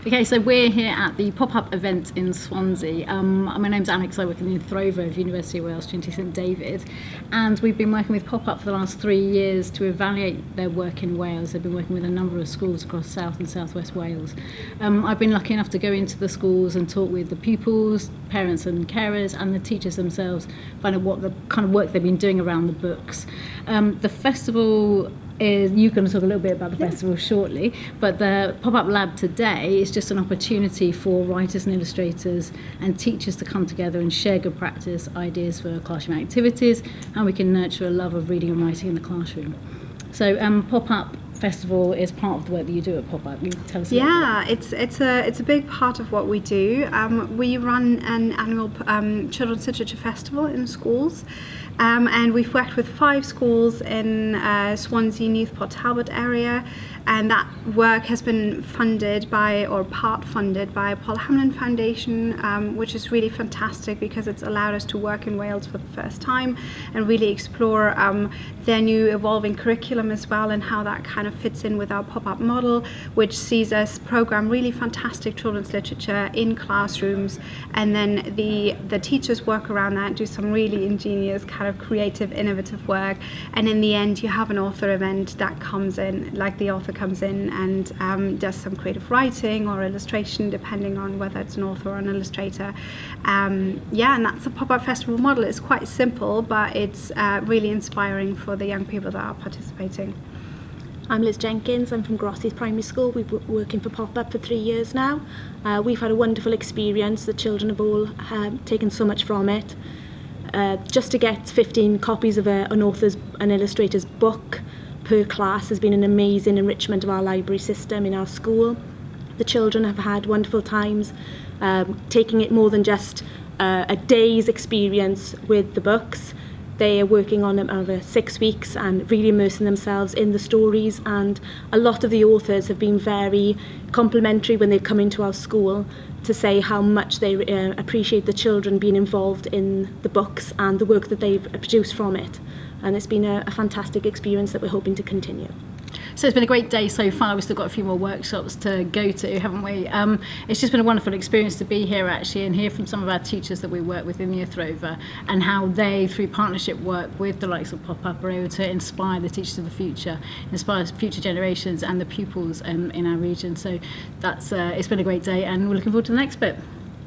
Okay, so we're here at the pop-up event in Swansea. My name's Alex, I work in the Throver of University of Wales, Trinity St David, and we've been working with Pop-Up for the last 3 years to evaluate their work in Wales. They've been working with a number of schools across South and South West Wales. I've been lucky enough to go into the schools and talk with the pupils, parents and carers, and the teachers themselves, find out what the kind of work they've been doing around the books. The festival you're going to talk a little bit about the festival shortly, but the pop-up lab today is just an opportunity for writers and illustrators and teachers to come together and share good practice, ideas for classroom activities, and we can nurture a love of reading and writing in the classroom. So pop-up festival is part of the work that you do at Pop-Up. Can you tell us a little bit? It's a big part of what we do. We run an annual children's literature festival in schools, and we've worked with 5 schools in Swansea, Newport Talbot area, and that work has been funded by, or part funded by, Paul Hamlin Foundation, which is really fantastic because it's allowed us to work in Wales for the first time and really explore their new evolving curriculum as well, and how that kind of fits in with our pop-up model, which sees us program really fantastic children's literature in classrooms, and then the teachers work around that, do some really ingenious kind of creative, innovative work, and in the end you have an author event that comes in, like the author comes in and does some creative writing or illustration, depending on whether it's an author or an illustrator. And that's the pop-up festival model. It's quite simple, but it's really inspiring for the young people that are participating. I'm Liz Jenkins. I'm from Grosseith Primary School. We've been working for Pop-Up for 3 years now. We've had a wonderful experience. The children have all taken so much from it. Just to get 15 copies of an author's and illustrator's book per class has been an amazing enrichment of our library system in our school. The children have had wonderful times, taking it more than just a day's experience with the books. They are working on them over 6 weeks and really immersing themselves in the stories, and a lot of the authors have been very complimentary when they've come into our school to say how much they appreciate the children being involved in the books and the work that they've produced from it. And it's been a fantastic experience that we're hoping to continue. So it's been a great day so far. We've still got a few more workshops to go to, haven't we? It's just been a wonderful experience to be here actually and hear from some of our teachers that we work with in the Throver, and how they, through partnership work with the likes of Pop-Up, are able to inspire the teachers of the future, inspire future generations and the pupils in our region. So that's it's been a great day, and we're looking forward to the next bit.